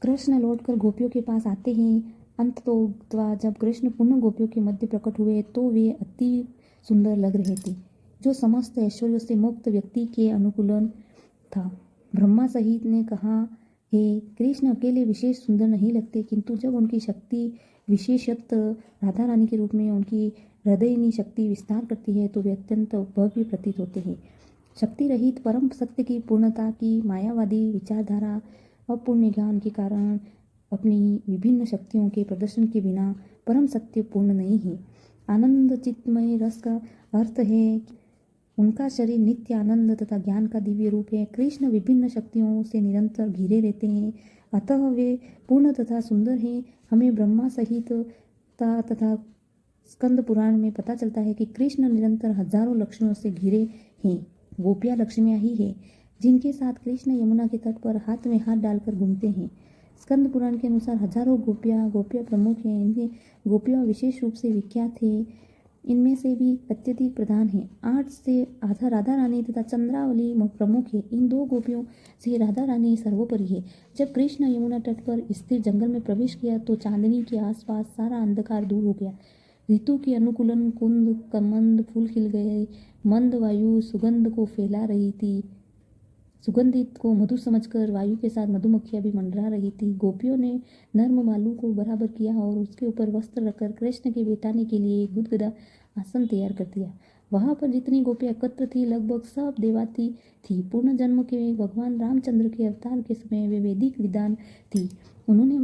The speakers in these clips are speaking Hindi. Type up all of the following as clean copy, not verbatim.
कृष्ण लौटकर गोपियों के पास आते हैं। अंततोगत्वा जब कृष्ण पुनः गोपियों के मध्य प्रकट हुए तो वे अति सुंदर लग रहे थे, जो समस्त ऐश्वर्यों से मुक्त व्यक्ति के अनुकूलन था। ब्रह्मा सहित ने कहा, हे कृष्ण अकेले विशेष सुंदर नहीं लगते, किंतु जब उनकी शक्ति विशेषतः राधा रानी के रूप में उनकी हृदयनी शक्ति विस्तार करती है तो वे अत्यंत भव्य प्रतीत होते हैं। शक्ति रहित परम सत्य की पूर्णता की मायावादी विचारधारा अपूर्ण ज्ञान के कारण अपनी विभिन्न शक्तियों के प्रदर्शन के बिना परम सत्य पूर्ण नहीं है। आनंद चित्तमय रस का अर्थ है उनका शरीर नित्य आनंद तथा ज्ञान का दिव्य रूप है। कृष्ण विभिन्न शक्तियों से निरंतर घिरे रहते हैं, अतः वे पूर्ण तथा सुंदर हैं। हमें ब्रह्मा सहित तथा स्कंद पुराण में पता चलता है कि कृष्ण निरंतर हजारों लक्ष्मियों से घिरे हैं। गोपियाँ लक्ष्मियाँ ही हैं जिनके साथ कृष्ण यमुना के तट पर हाथ में हाथ डालकर घूमते हैं। स्कंद पुराण के अनुसार हजारों गोपियाँ प्रमुख हैं। इनके गोपियाँ विशेष रूप से विख्यात हैं, इनमें से भी अत्यधिक प्रधान है। 8 से आधा राधा रानी तथा चंद्रावली प्रमुख है। इन 2 गोपियों से राधा रानी सर्वोपरि है। जब कृष्ण यमुना तट पर स्थिर जंगल में प्रवेश किया तो चांदनी के आसपास सारा अंधकार दूर हो गया। ऋतु के अनुकूलन कुंद कमंद फूल खिल गए, मंद वायु सुगंध को फैला रही थी। सुगंधित को मधु समझकर वायु के साथ मधुमक्खियां भी मंडरा रही थी। गोपियों ने नर्म मालू को बराबर किया और उसके ऊपर वस्त्र रखकर कृष्ण के बैठाने के लिए एक गुदगुदा आसन तैयार कर दिया। वहां पर जितनी गोपियां एकत्र थी लगभग सब देवाती थी। पूर्ण जन्म के भगवान रामचंद्र के अवतार के समय वे वैदिक विद्वान थी। उन्होंने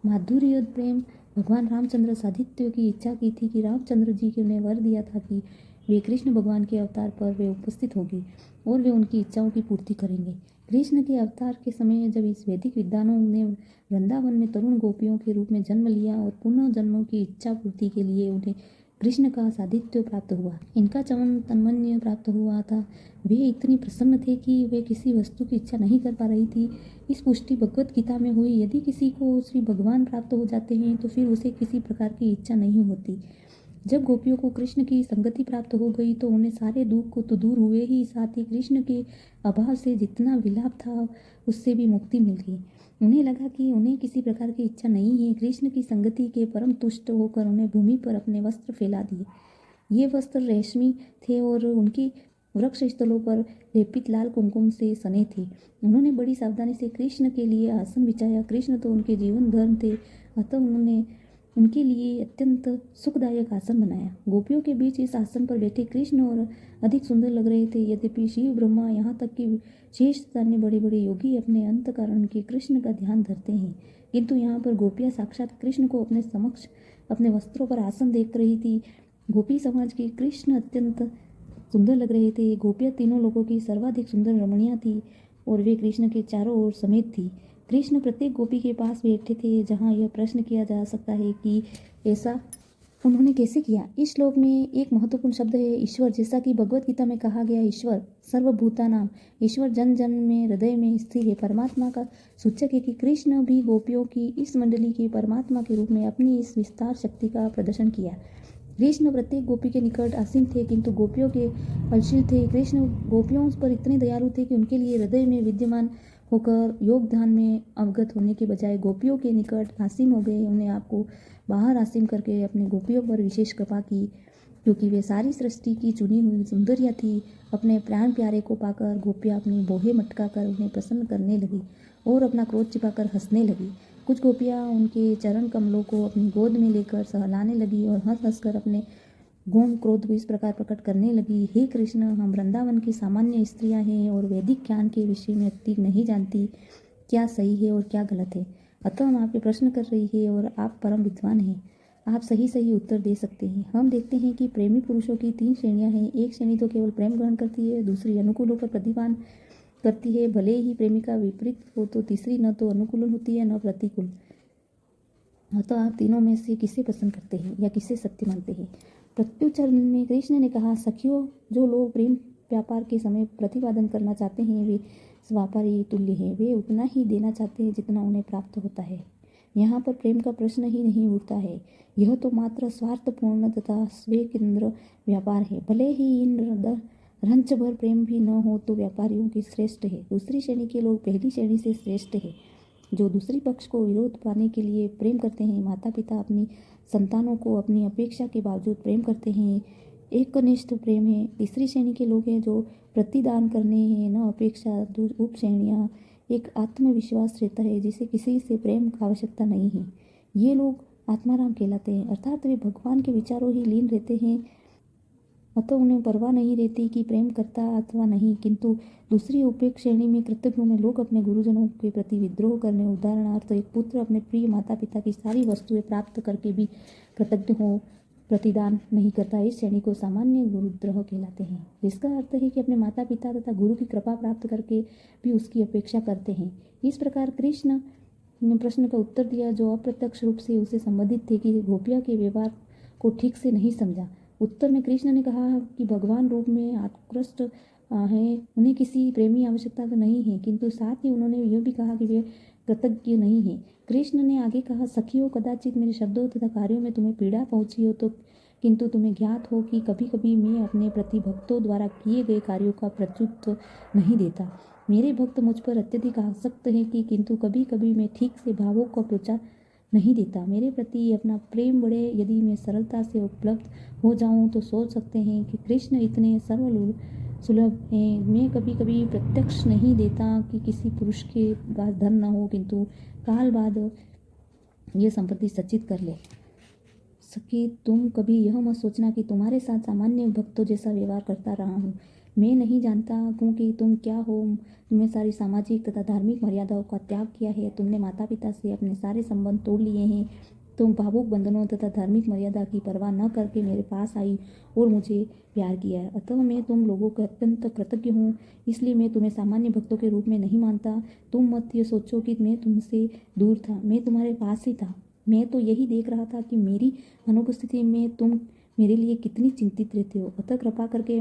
माधुर्य प्रेम भगवान रामचंद्र साधित्य की इच्छा की थी कि रामचंद्र जी ने उन्हें वर दिया था कि वे कृष्ण भगवान के अवतार पर वे उपस्थित होगी और वे उनकी इच्छाओं की पूर्ति करेंगे। कृष्ण के अवतार के समय जब इस वैदिक विद्वानों ने वृंदावन में तरुण गोपियों के रूप में जन्म लिया और पुनः जन्मों की इच्छा पूर्ति के लिए उन्हें कृष्ण का साधित्य प्राप्त हुआ, इनका चमन तन्मन्य प्राप्त हुआ था। वे इतनी प्रसन्न थे कि वे किसी वस्तु की इच्छा नहीं कर पा रही थी। इस पुष्टि भगवत गीता में हुई। यदि किसी को श्री भगवान प्राप्त हो जाते हैं तो फिर उसे किसी प्रकार की इच्छा नहीं होती। जब गोपियों को कृष्ण की संगति प्राप्त हो गई तो उन्हें सारे दुख तो दूर हुए ही, साथ ही कृष्ण के अभाव से जितना विलाप था उससे भी मुक्ति मिल गई। उन्हें लगा कि उन्हें किसी प्रकार की इच्छा नहीं है। कृष्ण की संगति के परम तुष्ट होकर उन्हें भूमि पर अपने वस्त्र फैला दिए। ये वस्त्र रेशमी थे और उनकी वृक्ष स्थलों पर लेपित लाल कुमकुम से सने थे। उन्होंने बड़ी सावधानी से कृष्ण के लिए आसन बिछाया। कृष्ण तो उनके जीवन धर्म थे, अतः उन्होंने उनके लिए अत्यंत सुखदायक आसन बनाया। गोपियों के बीच इस आसन पर बैठे कृष्ण और अधिक सुंदर लग रहे थे। यद्यपि शिव ब्रह्मा यहाँ तक कि शेष स्थानीय बड़े बड़े योगी अपने अंतःकरण के कृष्ण का ध्यान धरते हैं, किंतु यहाँ पर गोपियाँ साक्षात कृष्ण को अपने समक्ष अपने वस्त्रों पर आसन देख रही थी। गोपी समाज के कृष्ण अत्यंत सुंदर लग रहे थे। गोपियाँ तीनों लोगों की सर्वाधिक सुंदर रमणियाँ थी और वे कृष्ण के चारों ओर समेत थी। कृष्ण प्रत्येक गोपी के पास बैठे थे। जहाँ यह प्रश्न किया जा सकता है कि ऐसा उन्होंने कैसे किया। इस श्लोक में एक महत्वपूर्ण शब्द है ईश्वर। जैसा कि भगवत गीता में कहा गया, ईश्वर सर्वभूतानाम, ईश्वर जन जन में हृदय में स्थिर है। परमात्मा का सूचक है कि कृष्ण भी गोपियों की इस मंडली के परमात्मा के रूप में अपनी इस विस्तार शक्ति का प्रदर्शन किया। कृष्ण प्रत्येक गोपी के निकट आसीन थे, किंतु गोपियों के अलशील थे। कृष्ण गोपियों पर इतने दयालु थे कि उनके लिए हृदय में विद्यमान होकर योगदान में अवगत होने के बजाय गोपियों के निकट आसीन हो गए। उन्हें आपको बाहर आसीन करके अपने गोपियों पर विशेष कृपा की, क्योंकि वे सारी सृष्टि की चुनी हुई सुंदरिया थी। अपने प्राण प्यारे को पाकर गोपियाँ अपनी बोहे मटका कर उन्हें प्रसन्न करने लगी और अपना क्रोध छिपाकर हंसने लगी। कुछ गोपियाँ उनके चरण कमलों को अपनी गोद में लेकर सहलाने लगी और हंस हंस कर अपने गौण क्रोध को इस प्रकार प्रकट करने लगी, हे कृष्ण, हम वृंदावन की सामान्य स्त्रियां हैं और वैदिक ज्ञान के विषय में अधिक नहीं जानती क्या सही है और क्या गलत है। अतः हम आपके प्रश्न कर रही है और आप परम विद्वान हैं, आप सही सही उत्तर दे सकते हैं। हम देखते हैं कि प्रेमी पुरुषों की 3 श्रेणियां हैं। एक श्रेणी तो केवल प्रेम ग्रहण करती है, दूसरी अनुकूल होकर प्रतिपान करती है, भले ही प्रेमिका विपरीत हो, तो तीसरी न तो अनुकूल होती है न प्रतिकूल। तो आप तीनों में से किसे पसंद करते हैं या किसे सत्य मानते हैं। प्रत्युत्तर में कृष्ण ने कहा, सखियों, जो लोग प्रेम व्यापार के समय प्रतिपादन करना चाहते हैं वे व्यापारी तुल्य हैं। वे उतना ही देना चाहते हैं जितना उन्हें प्राप्त होता है। यहाँ पर प्रेम का प्रश्न ही नहीं उठता है। यह तो मात्र स्वार्थपूर्ण तथा स्वे केंद्र व्यापार है। भले ही इन रंच भर प्रेम भी न हो तो व्यापारियों की श्रेष्ठ है। दूसरी श्रेणी के लोग पहली श्रेणी से श्रेष्ठ है। जो दूसरी पक्ष को विरोध पाने के लिए प्रेम करते हैं। माता पिता अपनी संतानों को अपनी अपेक्षा के बावजूद प्रेम करते हैं, एकनिष्ठ प्रेम है। तीसरी श्रेणी के लोग हैं जो प्रतिदान करने हैं न अपेक्षा। उप श्रेणियाँ एक आत्मविश्वास रहता है जिसे किसी से प्रेम की आवश्यकता नहीं है। ये लोग आत्माराम कहलाते हैं, अर्थात वे भगवान के विचारों ही लीन रहते हैं, अतः उन्हें परवाह नहीं रहती कि प्रेम करता अथवा नहीं। किंतु दूसरी उपेक्ष श्रेणी में कृतज्ञों में लोग अपने गुरुजनों के प्रति विद्रोह करने, उदाहरणार्थ एक पुत्र अपने प्रिय माता पिता की सारी वस्तुएं प्राप्त करके भी कृतज्ञ हो प्रतिदान नहीं करता, इस श्रेणी को सामान्य गुरुद्रोह कहलाते हैं, जिसका अर्थ है कि अपने माता पिता तथा गुरु की कृपा प्राप्त करके भी उसकी अपेक्षा करते हैं। इस प्रकार कृष्ण ने प्रश्न का उत्तर दिया जो अप्रत्यक्ष रूप से उसे संबंधित थे कि गोपिया के व्यवहार को ठीक से नहीं समझा। उत्तर में कृष्ण ने कहा कि भगवान रूप में आकृष्ट हैं, उन्हें किसी प्रेमी आवश्यकता तो नहीं है, किंतु साथ ही उन्होंने यह भी कहा कि वे कृतज्ञ नहीं है। कृष्ण ने आगे कहा, सखियों, कदाचित मेरे शब्दों तथा कार्यों में तुम्हें पीड़ा पहुंची हो तो, किंतु तुम्हें ज्ञात हो कि कभी कभी मैं अपने प्रति भक्तों द्वारा किए गए कार्यों का प्रत्युत्तर नहीं देता। मेरे भक्त मुझ पर अत्यधिक आसक्त है कि किंतु कभी कभी मैं ठीक से भावों का प्रचार नहीं देता। मेरे प्रति अपना प्रेम बढ़े, यदि मैं सरलता से उपलब्ध हो जाऊं तो सोच सकते हैं कि कृष्ण इतने सुलभ हैं। मैं कभी कभी प्रत्यक्ष नहीं देता कि किसी पुरुष के पास धन न हो, किंतु काल बाद यह संपत्ति सचित कर ले सके। तुम कभी यह मत सोचना कि तुम्हारे साथ सामान्य भक्तों जैसा व्यवहार करता रहा हूँ। मैं नहीं जानता क्योंकि तुम क्या हो। तुमने सारी सामाजिक तथा धार्मिक मर्यादाओं का त्याग किया है। तुमने माता पिता से अपने सारे संबंध तोड़ लिए हैं। तुम भावुक बंधनों तथा धार्मिक मर्यादा की परवाह न करके मेरे पास आई और मुझे प्यार किया है। अतः मैं तुम लोगों का अत्यंत कृतज्ञ हूँ, इसलिए मैं तुम्हें सामान्य भक्तों के रूप में नहीं मानता। तुम मत ये सोचो कि मैं तुमसे दूर था, मैं तुम्हारे पास ही था। मैं तो यही देख रहा था कि मेरी अनुपस्थिति में तुम मेरे लिए कितनी चिंतित रहते हो। अतः कृपा करके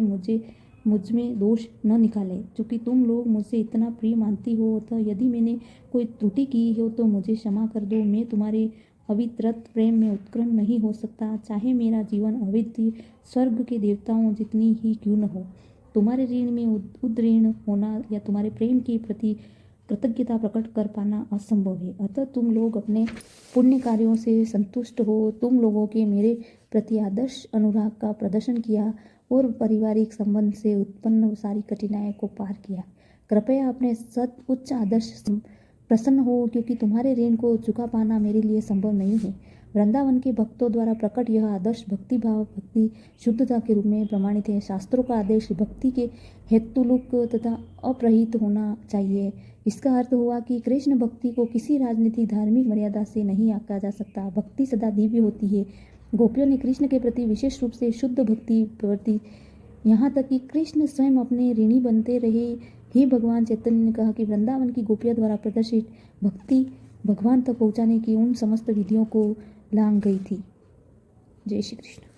मुझ में दोष न निकाले, क्योंकि तुम लोग मुझसे इतना प्रिय मानती हो। अतः यदि मैंने कोई त्रुटि की हो तो मुझे क्षमा कर दो। मैं तुम्हारे अवित्रत प्रेम में उत्कृष्ट नहीं हो सकता, चाहे मेरा जीवन अविद्य स्वर्ग के देवताओं जितनी ही क्यों न हो। तुम्हारे ऋण में उद्ऋण होना या तुम्हारे प्रेम के प्रति कृतज्ञता प्रकट कर पाना असंभव है। अतः तुम लोग अपने पुण्य कार्यों से संतुष्ट हो। तुम लोगों के मेरे प्रति आदर्श अनुराग का प्रदर्शन किया और पारिवारिक संबंध से उत्पन्न सारी कठिनाइयों को पार किया। कृपया अपने उच्च आदर्श प्रसन्न हो, क्योंकि तुम्हारे ऋण को चुका पाना मेरे लिए संभव नहीं है। वृंदावन के भक्तों द्वारा प्रकट यह आदर्श भक्ति भाव भक्ति शुद्धता के रूप में प्रमाणित है। शास्त्रों का आदेश भक्ति के हेतुलुक तथा अप्रहित होना चाहिए। इसका अर्थ हुआ कि कृष्ण भक्ति को किसी राजनीतिक धार्मिक मर्यादा से नहीं आंका जा सकता। भक्ति सदा दिव्य होती है। गोपियों ने कृष्ण के प्रति विशेष रूप से शुद्ध भक्ति प्रवृत्ति, यहाँ तक कि कृष्ण स्वयं अपने ऋणी बनते रहे। हे भगवान चैतन्य ने कहा कि वृंदावन की गोपियों द्वारा प्रदर्शित भक्ति भगवान तक पहुँचाने की उन समस्त विधियों को लांघ गई थी। जय श्री कृष्ण।